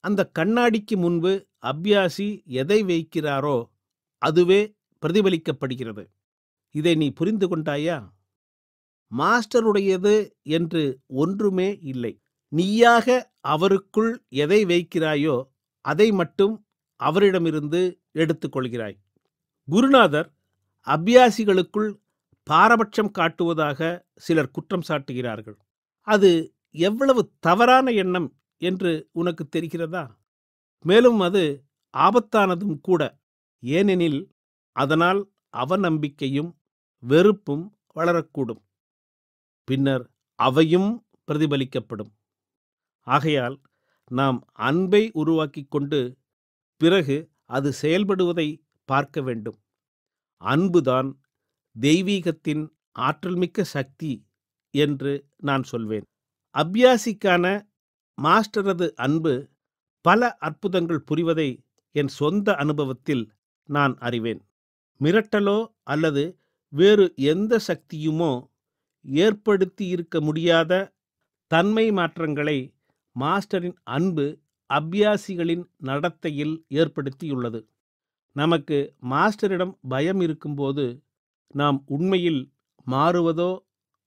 அந்த கண்ணாடிக்கு முன்பு அபியாசி எதை வைக்கிறாரோ அதுவே பிரதிபலிக்கப்படுகிறது. இதை நீ புரிந்து கொண்டாயா? மாஸ்டருடையது என்று ஒன்றுமே இல்லை. நீயாக அவருக்குள் எதை வைக்கிறாயோ அதை மட்டும் அவரிடமிருந்து எடுத்துக்கொள்கிறாய். குருநாதர் அபியாசிகளுக்குள் பாரபட்சம் காட்டுவதாக சிலர் குற்றம் சாட்டுகிறார்கள். அது எவ்வளவு தவறான எண்ணம் என்று உனக்கு தெரிகிறதா? மேலும் அது ஆபத்தானதும் கூட. ஏனெனில் அதனால் அவநம்பிக்கையும் வெறுப்பும் வளரக்கூடும். பின்னர் அவையும் பிரதிபலிக்கப்படும். ஆகையால் நாம் அன்பை உருவாக்கிக் கொண்டு பிறகு அது செயல்படுவதை பார்க்க வேண்டும். அன்புதான் தெய்வீகத்தின் ஆற்றல்மிக்க சக்தி என்று நான் சொல்வேன். அபியாசிக்கான மாஸ்டரது அன்பு பல அற்புதங்கள் புரிவதை என் சொந்த அனுபவத்தில் நான் அறிவேன். மிரட்டலோ அல்லது வேறு எந்த சக்தியுமோ ஏற்படுத்தி இருக்க முடியாத தன்மை மாற்றங்களை மாஸ்டரின் அன்பு அபியாசிகளின் நடத்தையில் ஏற்படுத்தியுள்ளது. நமக்கு மாஸ்டரிடம் பயம் இருக்கும்போது நாம் உண்மையில் மாறுவதோ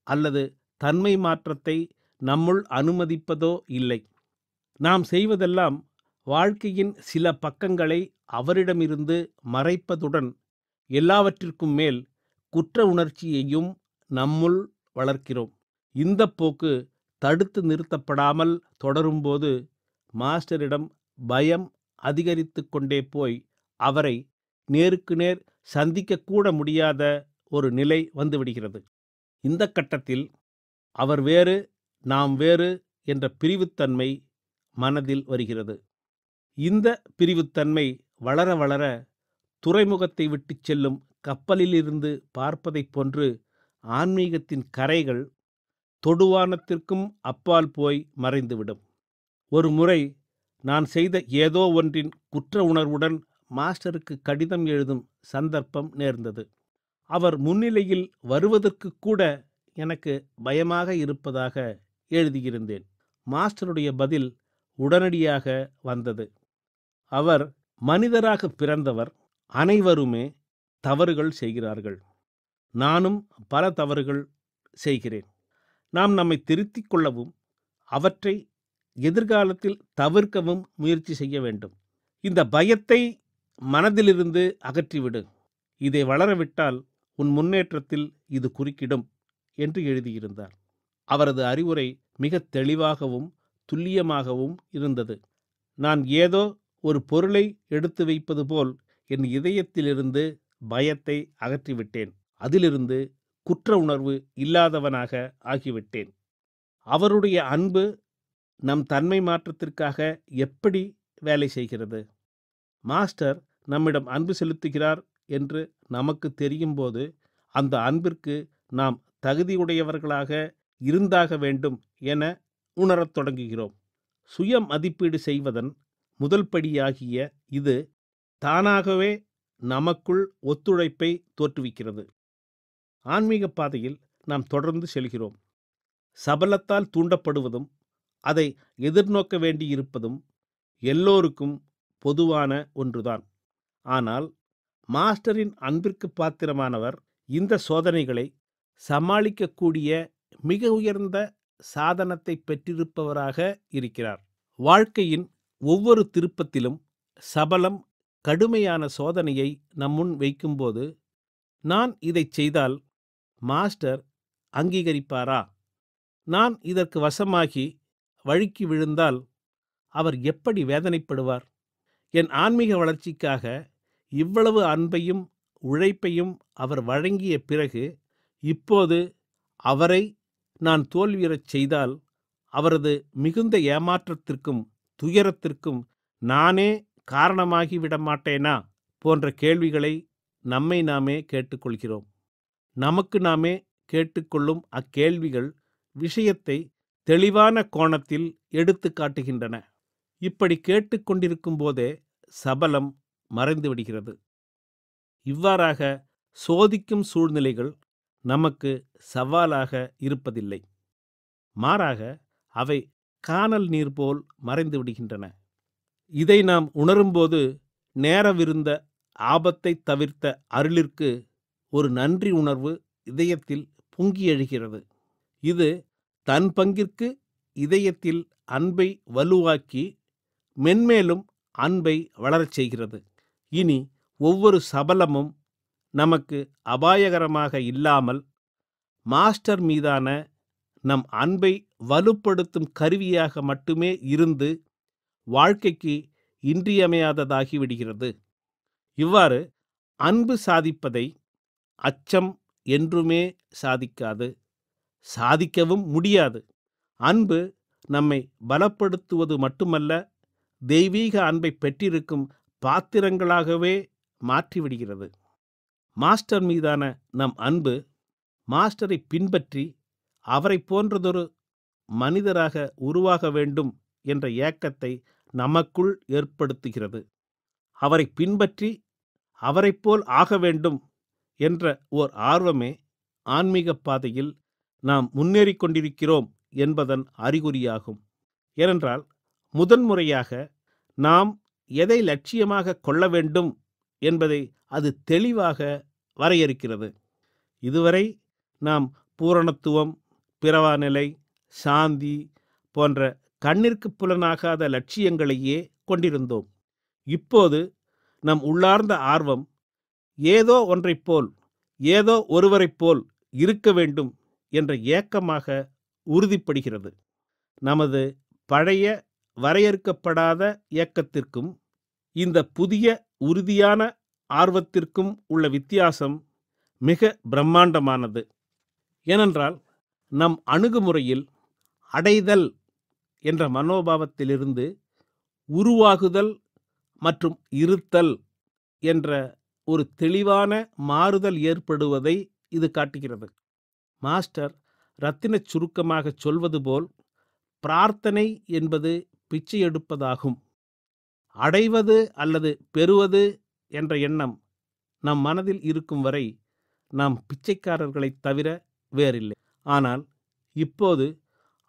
அல்லது தன்மை மாற்றத்தை நம்முள் அனுமதிப்பதோ இல்லை. நாம் செய்வதெல்லாம் வாழ்க்கையின் சில பக்கங்களை அவரிடமிருந்து மறைப்பதுடன் எல்லாவற்றிற்கும் மேல் குற்ற உணர்ச்சியையும் நம்முள் வளர்க்கிறோம். இந்த போக்கு தடுத்து நிறுத்தப்படாமல் தொடரும்போது மாஸ்டரிடம் பயம் அதிகரித்து கொண்டே போய் அவரை நேருக்கு நேர் சந்திக்கக்கூட முடியாத ஒரு நிலை வந்துவிடுகிறது. இந்த கட்டத்தில் அவர் வேறு, நாம் வேறு என்ற பிரிவுத்தன்மை மனதில் வருகிறது. இந்த பிரிவுத்தன்மை வளர வளர துறைமுகத்தை விட்டு செல்லும் கப்பலிலிருந்து பார்ப்பதைப் போன்று ஆன்மீகத்தின் கரைகள் தொடுவானத்திற்கும் அப்பால் போய் மறைந்துவிடும். ஒரு முறை நான் செய்த ஏதோ ஒன்றின் குற்ற உணர்வுடன் மாஸ்டருக்கு கடிதம் எழுதும் சந்தர்ப்பம் நேர்ந்தது. அவர் முன்னிலையில் வருவதற்கு கூட எனக்கு பயமாக இருப்பதாக எழுதியிருந்தேன். மாஸ்டருடைய பதில் உடனடியாக வந்தது. அவர் மனிதராக பிறந்தவர். அனைவருமே தவறுகள் செய்கிறார்கள். நானும் பல தவறுகள் செய்கிறேன். நாம் நம்மை திருத்திக் கொள்ளவும் அவற்றை எதிர்காலத்தில் தவிர்க்கவும் முயற்சி செய்ய வேண்டும். இந்த பயத்தை மனதிலிருந்து அகற்றிவிடு. இதை வளரவிட்டால் உன் முன்னேற்றத்தில் இது குறுக்கிடும் என்று எழுதியிருந்தார். அவரது அறிவுரை மிக தெளிவாகவும் துல்லியமாகவும் இருந்தது. நான் ஏதோ ஒரு பொருளை எடுத்து வைப்பது போல் என் இதயத்திலிருந்து பயத்தை அகற்றிவிட்டேன். அதிலிருந்து குற்ற உணர்வு இல்லாதவனாக ஆகிவிட்டேன். அவருடைய அன்பு நம் தன்மை மாற்றத்திற்காக எப்படி வேலை செய்கிறது? மாஸ்டர் நம்மிடம் அன்பு செலுத்துகிறார் என்று நமக்கு தெரியும்போது அந்த அன்பிற்கு நாம் தகுதியுடையவர்களாக இருந்தாக வேண்டும் என உணரத் தொடங்குகிறோம். சுய மதிப்பீடு செய்வதன் முதல் படியாகிய இது தானாகவே நமக்குள் ஒத்துழைப்பை தோற்றுவிக்கிறது. ஆன்மீக பாதையில் நாம் தொடர்ந்து செல்கிறோம். சபலத்தால் தூண்டப்படுவதும் அதை எதிர்நோக்க வேண்டியிருப்பதும் எல்லோருக்கும் பொதுவான ஒன்றுதான். ஆனால் மாஸ்டரின் அன்பிற்கு பாத்திரமானவர் இந்த சோதனைகளை சமாளிக்கக்கூடிய மிக உயர்ந்த சாதனத்தை பெற்றிருப்பவராக இருக்கிறார். வாழ்க்கையின் ஒவ்வொரு திருப்பத்திலும் சபலம் கடுமையான சோதனையை நம்முன் வைக்கும்போது நான் இதை செய்தால் மாஸ்டர் அங்கீகரிப்பாரா? நான் இதற்கு வசமாகி வழுக்கி விழுந்தால் அவர் எப்படி வேதனைப்படுவார்? என் ஆன்மீக வளர்ச்சிக்காக இவ்வளவு அன்பையும் உழைப்பையும் அவர் வழங்கிய பிறகு இப்போது அவரை நான் தோல்வியுறச் செய்தால் அவரது மிகுந்த ஏமாற்றத்திற்கும் துயரத்திற்கும் நானே காரணமாகி விடமாட்டேனா போன்ற கேள்விகளை நம்மை நாமே கேட்டுக்கொள்கிறோம். நமக்கு நாமே கேட்டுக்கொள்ளும் அக்கேள்விகள் விஷயத்தை தெளிவான கோணத்தில் எடுத்து காட்டுகின்றன. இப்படி கேட்டுக்கொண்டிருக்கும் போதே சபலம் மறைந்து விடுகிறது. இவ்வாறாக சோதிக்கும் சூழ்நிலைகள் நமக்கு சவாலாக இருப்பதில்லை. மாறாக அவை கானல் நீர் போல் மறைந்து விடுகின்றன. இதை நாம் உணரும்போது நேரவிருந்த ஆபத்தை தவிர்த்த அருளிற்கு ஒரு நன்றி உணர்வு இதயத்தில் பொங்கி எழுகிறது. இது தன் பங்கிற்கு இதயத்தில் அன்பை வலுவாக்கி மென்மேலும் அன்பை வளரச் செய்கிறது. இனி ஒவ்வொரு சபலமும் நமக்கு அபாயகரமாக இல்லாமல் மாஸ்டர் மீதான நம் அன்பை வலுப்படுத்தும் கருவியாக மட்டுமே இருந்து வாழ்க்கைக்கு இன்றியமையாததாகி விடுகிறது. இவ்வாறு அன்பு சாதிப்பதை அச்சம் என்றுமே சாதிக்காது, சாதிக்கவும் முடியாது. அன்பு நம்மை பலப்படுத்துவது மட்டுமல்ல, தெய்வீக அன்பை பெற்றிருக்கும் பாத்திரங்களாகவே மாற்றிவிடுகிறது. மாஸ்டர் மீதான நம் அன்பு மாஸ்டரை பின்பற்றி அவரை போன்றதொரு மனிதராக உருவாக வேண்டும் என்ற ஏக்கத்தை நமக்குள் ஏற்படுத்துகிறது. அவரை பின்பற்றி அவரைப்போல் ஆக வேண்டும் என்ற ஓர் ஆர்வமே ஆன்மீக பாதையில் நாம் முன்னேறி கொண்டிருக்கிறோம் என்பதன் அறிகுறியாகும். ஏனென்றால் முதன்முறையாக நாம் எதை லட்சியமாக கொள்ள வேண்டும் என்பதை அது தெளிவாக வரையறுக்கிறது. இதுவரை நாம் பூரணத்துவம், பிறவாநிலை, சாந்தி போன்ற கண்ணிற்கு புலனாகாத லட்சியங்களையே கொண்டிருந்தோம். இப்போது நம் உள்ளார்ந்த ஆர்வம் ஏதோ ஒன்றைப் போல், ஏதோ ஒருவரைப் போல் இருக்க வேண்டும் என்ற ஏக்கமாக உறுதிப்படுகிறது. நமது பழைய வரையறுக்கப்படாத ஏக்கத்திற்கும் இந்த புதிய உறுதியான ஆர்வத்திற்கும் உள்ள வித்தியாசம் மிக பிரம்மாண்டமானது. ஏனென்றால் நம் அணுகுமுறையில் அடைதல் என்ற மனோபாவத்திலிருந்து உருவாகுதல் மற்றும் இருத்தல் என்ற ஒரு தெளிவான மாறுதல் ஏற்படுவதை இது காட்டுகிறது. மாஸ்டர் ரத்தினச் சுருக்கமாக சொல்வது போல், பிரார்த்தனை என்பது பிச்சை எடுப்பதாகும். அடைவது அல்லது பெறுவது என்ற எண்ணம் நம் மனதில் இருக்கும் வரை நாம் பிச்சைக்காரர்களைத் தவிர வேறில்லை. ஆனால் இப்போது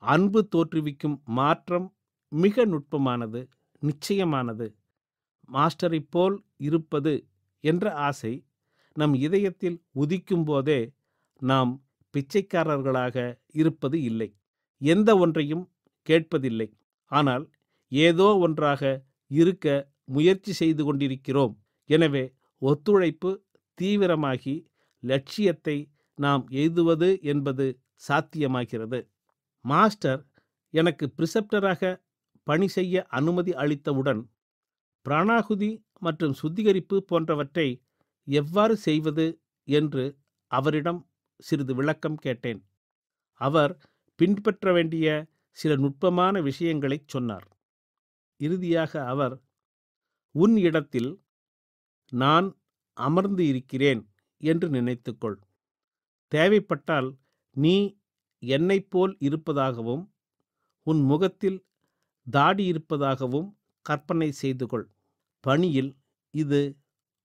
அன்பு தோற்றுவிக்கும் மாற்றம் மிக நுட்பமானது, நிச்சயமானது. மாஸ்டரைப் போல் இருப்பது என்ற ஆசை நம் இதயத்தில் உதிக்கும் போதே நாம் பிச்சைக்காரர்களாக இருப்பது இல்லை. எந்த ஒன்றையும் கேட்பதில்லை. ஆனால் ஏதோ ஒன்றாக இருக்க முயற்சி செய்து கொண்டிருக்கிறோம். எனவே ஒத்துழைப்பு தீவிரமாகி லட்சியத்தை நாம் எய்துவது என்பது சாத்தியமாகிறது. மாஸ்டர் எனக்கு பிரிசெப்டராக பணி செய்ய அனுமதி அளித்தவுடன் பிராணாகுதி மற்றும் சுத்திகரிப்பு போன்றவற்றை எவ்வாறு செய்வது என்று அவரிடம் சிறிது விளக்கம் கேட்டேன். அவர் பின்பற்ற வேண்டிய சில நுட்பமான விஷயங்களைச் சொன்னார். இறுதியாக அவர், உன் இடத்தில் நான் அமர்ந்து இருக்கிறேன் என்று நினைத்துக்கொள். தேவைப்பட்டால் நீ என்னைப் போல் இருப்பதாகவும் உன் முகத்தில் தாடி இருப்பதாகவும் கற்பனை செய்து கொள். பணியில் இது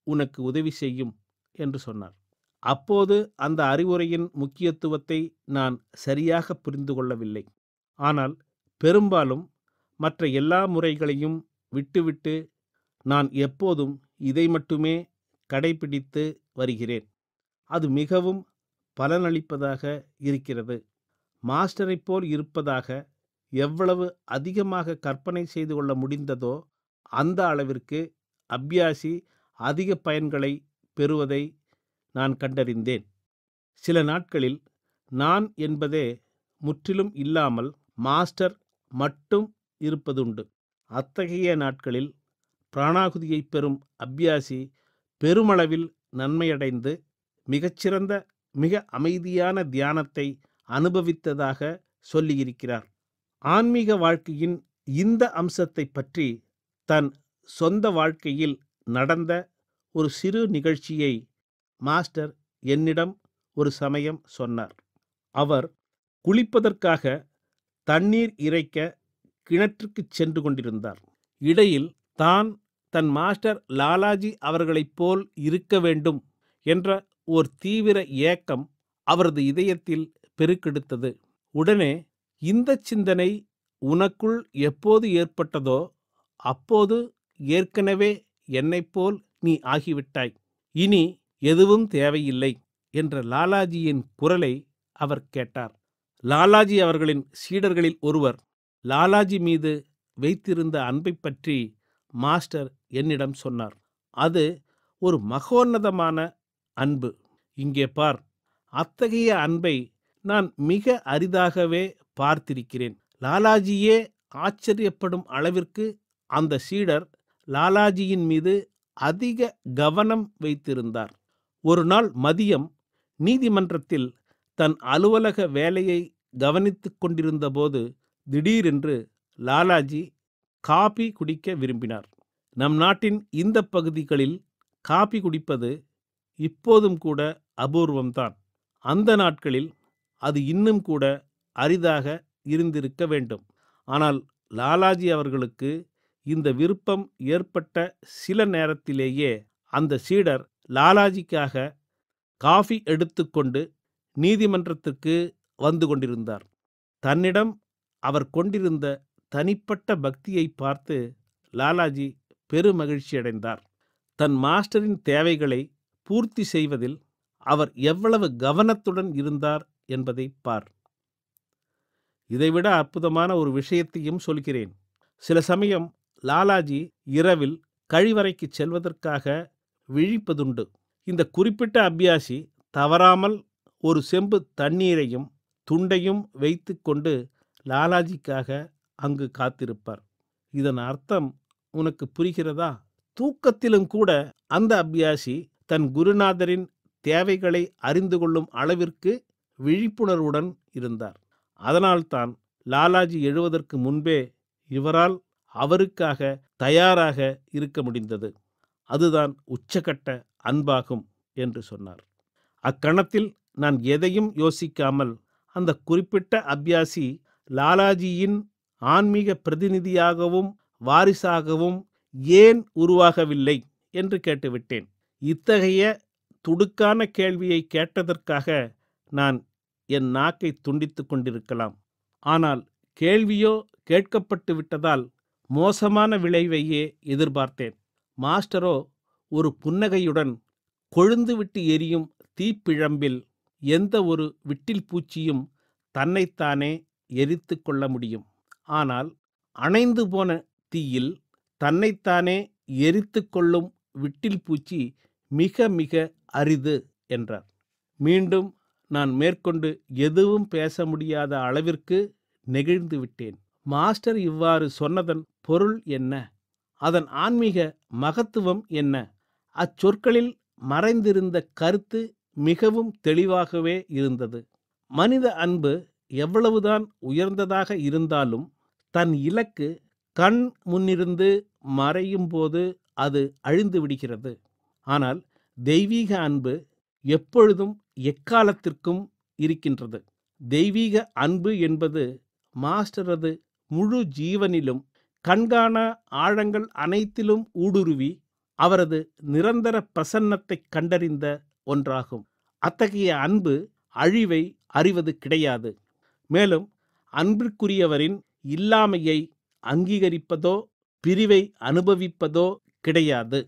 உனக்கு உதவி செய்யும் என்று சொன்னார். அப்போது அந்த அறிவுரையின் முக்கியத்துவத்தை நான் சரியாக புரிந்து கொள்ளவில்லை. ஆனால் பெரும்பாலும் மற்ற எல்லா முறைகளையும் விட்டுவிட்டு நான் எப்போதும் இதை மட்டுமே கடைபிடித்து வருகிறேன். அது மிகவும் பலனளிப்பதாக இருக்கிறது. மாஸ்டரைப் போல் இருப்பதாக எவ்வளவு அதிகமாக கற்பனை செய்து கொள்ள முடிந்ததோ அந்த அளவிற்கு அபியாசி அதிக பயன்களை பெறுவதை நான் கண்டறிந்தேன். சில நாட்களில் நான் என்பதே முற்றிலும் இல்லாமல் மாஸ்டர் மட்டும் இருப்பதுண்டு. அத்தகைய நாட்களில் பிராணாகுதியை பெறும் அபியாசி பெருமளவில் நன்மையடைந்து மிகச்சிறந்த, மிக அமைதியான தியானத்தை அனுபவித்ததாக சொல்லியிருக்கிறார். ஆன்மீக வாழ்க்கையின் இந்த அம்சத்தை பற்றி தன் சொந்த வாழ்க்கையில் நடந்த ஒரு சிறு நிகழ்ச்சியை மாஸ்டர் என்னிடம் ஒரு சமயம் சொன்னார். அவர் குளிப்பதற்காக தண்ணீர் இறைக்க கிணற்றுக்குச் சென்று கொண்டிருந்தார். இடையில் தான் தன் மாஸ்டர் லாலாஜி அவர்களைப் போல் இருக்க வேண்டும் என்ற ஓர் தீவிர ஏக்கம் அவரது இதயத்தில் பெருக்கெடுத்தது. உடனே இந்த சிந்தனை உனக்குள் எப்போது ஏற்பட்டதோ அப்போது ஏற்கனவே என்னைப்போல் நீ ஆகிவிட்டாய், இனி எதுவும் தேவையில்லை என்ற லாலாஜியின் குரலை அவர் கேட்டார். லாலாஜி அவர்களின் சீடர்களில் ஒருவர் லாலாஜி மீது வைத்திருந்த அன்பை பற்றி மாஸ்டர் என்னிடம் சொன்னார். அது ஒரு மகோன்னதமான அன்பு. இங்கே பார், அத்தகைய அன்பை நான் மிக அரிதாகவே பார்த்திருக்கிறேன். லாலாஜியே ஆச்சரியப்படும் அளவிற்கு அந்த சீடர் லாலாஜியின் மீது அதிக கவனம் வைத்திருந்தார். ஒரு நாள் மதியம் நீதிமன்றத்தில் தன் அலுவலக வேலையை கவனித்துக் கொண்டிருந்தபோது திடீரென்று லாலாஜி காபி குடிக்க விரும்பினார். நம் நாட்டின் இந்த பகுதிகளில் காபி குடிப்பது இப்போதும் கூட அபூர்வம்தான். அந்த நாட்களில் அது இன்னும் கூட அரிதாக இருந்திருக்க வேண்டும். ஆனால் லாலாஜி அவர்களுக்கு இந்த விருப்பம் ஏற்பட்ட சில நேரத்திலேயே அந்த சீடர் லாலாஜிக்காக காஃபி எடுத்துக்கொண்டு நீதிமன்றத்திற்கு வந்து கொண்டிருந்தார். தன்னிடம் அவர் கொண்டிருந்த தனிப்பட்ட பக்தியை பார்த்து லாலாஜி பெருமகிழ்ச்சியடைந்தார். தன் மாஸ்டரின் தேவைகளை பூர்த்தி செய்வதில் அவர் எவ்வளவு கவனத்துடன் இருந்தார் என்பதை பார். இதைவிட அற்புதமான ஒரு விஷயத்தையும் சொல்கிறேன். சில சமயம் லாலாஜி இரவில் கழிவறைக்கு செல்வதற்காக விழிப்பதுண்டு. இந்த குறிப்பிட்ட அபியாசி தவறாமல் ஒரு செம்பு தண்ணீரையும் துண்டையும் வைத்து கொண்டு லாலாஜிக்காக அங்கு காத்திருப்பார். இதன் அர்த்தம் உனக்கு புரிகிறதா? தூக்கத்திலும் கூட அந்த அபியாசி தன் குருநாதரின் தேவைகளை அறிந்து கொள்ளும் அளவிற்கு விழிப்புணர்வுடன் இருந்தார். அதனால்தான் லாலாஜி எழுவதற்கு முன்பே இவரால் அவருக்காக தயாராக இருக்க முடிந்தது. அதுதான் உச்சகட்ட அன்பாகும் என்று சொன்னார். அக்கணத்தில் நான் எதையும் யோசிக்காமல், அந்த குறிப்பிட்ட அபியாசி லாலாஜியின் ஆன்மீக பிரதிநிதியாகவும் வாரிசாகவும் ஏன் உருவாகவில்லை என்று கேட்டுவிட்டேன். இத்தகைய துடுக்கான கேள்வியை கேட்டதற்காக நான் என் நாக்கை துண்டித்து கொண்டிருக்கலாம். ஆனால் கேள்வியோ கேட்கப்பட்டு விட்டதால் மோசமான விளைவையே எதிர்பார்த்தேன். மாஸ்டரோ ஒரு புன்னகையுடன், கொழுந்துவிட்டு எரியும் தீப்பிழம்பில் எந்த ஒரு விட்டில் பூச்சியும் தன்னைத்தானே எரித்து கொள்ள முடியும். ஆனால் அணைந்து போன தீயில் தன்னைத்தானே எரித்து கொள்ளும் விட்டில் பூச்சி மிக மிக அரிது என்றார். மீண்டும் நான் மேற்கொண்டு எதுவும் பேச முடியாத அளவிற்கு நெகிழ்ந்து விட்டேன். மாஸ்டர் இவ்வாறு சொன்னதன் பொருள் என்ன? அதன் ஆன்மீக மகத்துவம் என்ன? அச்சொற்களில் மறைந்திருந்த கருத்து மிகவும் தெளிவாகவே இருந்தது. மனித அன்பு எவ்வளவுதான் உயர்ந்ததாக இருந்தாலும் தன் இலக்கு கண் முன்னிருந்து மறையும் போது அது அழிந்து விடுகிறது. ஆனால் தெய்வீக அன்பு எப்பொழுதும் எக்காலத்திற்கும் இருக்கின்றது. தெய்வீக அன்பு என்பது மாஸ்டரது முழு ஜீவனிலும் கண்காணா ஆழங்கள் அனைத்திலும் ஊடுருவி அவரது நிரந்தர பிரசன்னத்தை கண்டறிந்த ஒன்றாகும். அத்தகைய அன்பு அழிவை அறிவது கிடையாது. மேலும் அன்பிற்குரியவரின் இல்லாமையை அங்கீகரிப்பதோ பிரிவை அனுபவிப்பதோ கிடையாது.